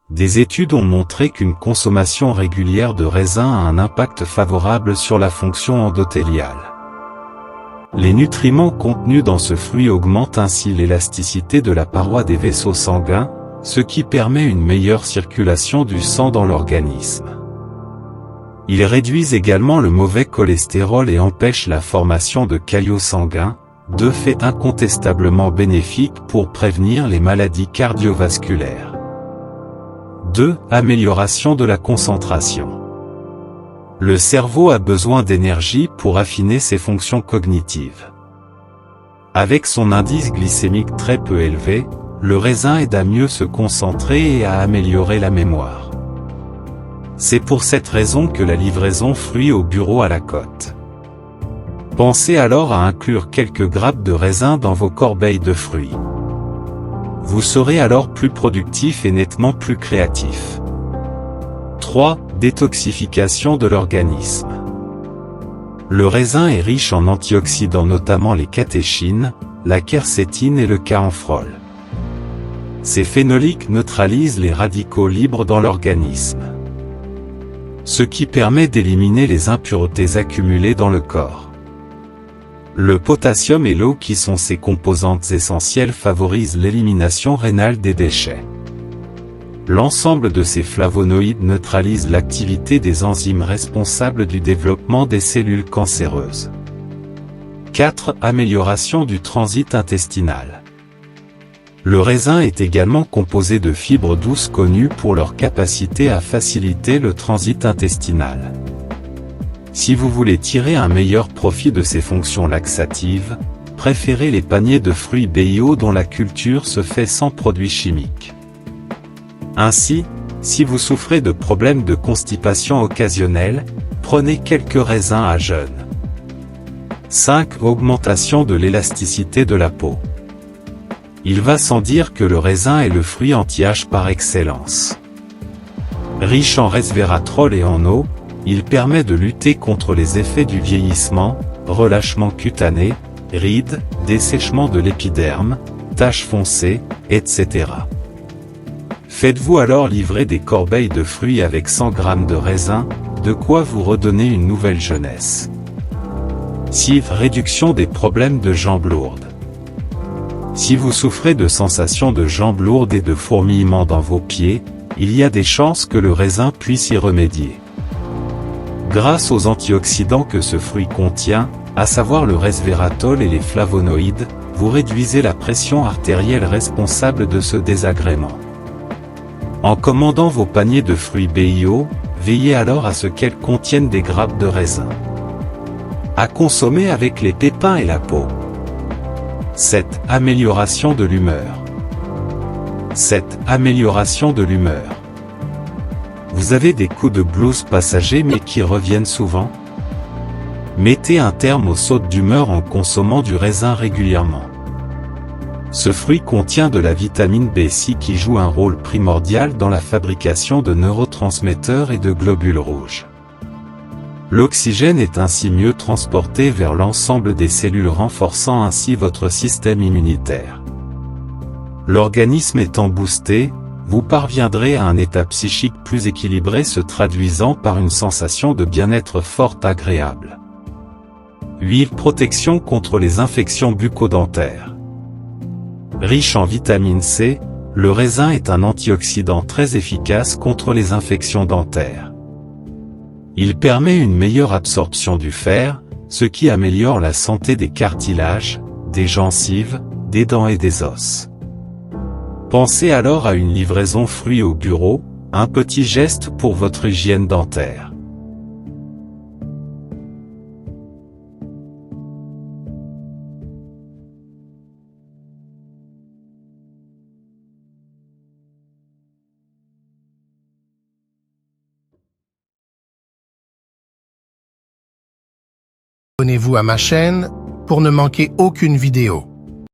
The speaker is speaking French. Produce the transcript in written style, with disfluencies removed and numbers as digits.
Des études ont montré qu'une consommation régulière de raisin a un impact favorable sur la fonction endothéliale. Les nutriments contenus dans ce fruit augmentent ainsi l'élasticité de la paroi des vaisseaux sanguins, ce qui permet une meilleure circulation du sang dans l'organisme. Ils réduisent également le mauvais cholestérol et empêchent la formation de caillots sanguins, deux faits incontestablement bénéfiques pour prévenir les maladies cardiovasculaires. 2. Amélioration de la concentration. Le cerveau a besoin d'énergie pour affiner ses fonctions cognitives. Avec son indice glycémique très peu élevé, le raisin aide à mieux se concentrer et à améliorer la mémoire. C'est pour cette raison que la livraison fruits au bureau a la cote. Pensez alors à inclure quelques grappes de raisin dans vos corbeilles de fruits. Vous serez alors plus productif et nettement plus créatif. 3. Détoxification de l'organisme. Le raisin est riche en antioxydants, notamment les catéchines, la quercétine et le kaemphrol. Ces phénoliques neutralisent les radicaux libres dans l'organisme, ce qui permet d'éliminer les impuretés accumulées dans le corps. Le potassium et l'eau, qui sont ses composantes essentielles, favorisent l'élimination rénale des déchets. L'ensemble de ces flavonoïdes neutralise l'activité des enzymes responsables du développement des cellules cancéreuses. 4. Amélioration du transit intestinal. Le raisin est également composé de fibres douces connues pour leur capacité à faciliter le transit intestinal. Si vous voulez tirer un meilleur profit de ces fonctions laxatives, préférez les paniers de fruits bio dont la culture se fait sans produits chimiques. Ainsi, si vous souffrez de problèmes de constipation occasionnels, prenez quelques raisins à jeûne. 5. Augmentation de l'élasticité de la peau. Il va sans dire que le raisin est le fruit anti-âge par excellence. Riche en resveratrol et en eau, il permet de lutter contre les effets du vieillissement, relâchement cutané, rides, dessèchement de l'épiderme, taches foncées, etc. Faites-vous alors livrer des corbeilles de fruits avec 100 g de raisin, de quoi vous redonner une nouvelle jeunesse. 6. Réduction des problèmes de jambes lourdes. Si vous souffrez de sensations de jambes lourdes et de fourmillements dans vos pieds, il y a des chances que le raisin puisse y remédier. Grâce aux antioxydants que ce fruit contient, à savoir le resveratrol et les flavonoïdes, vous réduisez la pression artérielle responsable de ce désagrément. En commandant vos paniers de fruits bio, veillez alors à ce qu'elles contiennent des grappes de raisin. À consommer avec les pépins et la peau. 7. Amélioration de l'humeur. 7. Amélioration de l'humeur. Vous avez des coups de blues passagers mais qui reviennent souvent? Mettez un terme aux sautes d'humeur en consommant du raisin régulièrement. Ce fruit contient de la vitamine B6 qui joue un rôle primordial dans la fabrication de neurotransmetteurs et de globules rouges. L'oxygène est ainsi mieux transporté vers l'ensemble des cellules, renforçant ainsi votre système immunitaire. L'organisme étant boosté, vous parviendrez à un état psychique plus équilibré, se traduisant par une sensation de bien-être forte agréable. 8. Protection contre les infections bucco-dentaires. Riche en vitamine C, le raisin est un antioxydant très efficace contre les infections dentaires. Il permet une meilleure absorption du fer, ce qui améliore la santé des cartilages, des gencives, des dents et des os. Pensez alors à une livraison fruits au bureau, un petit geste pour votre hygiène dentaire. Abonnez-vous à ma chaîne pour ne manquer aucune vidéo.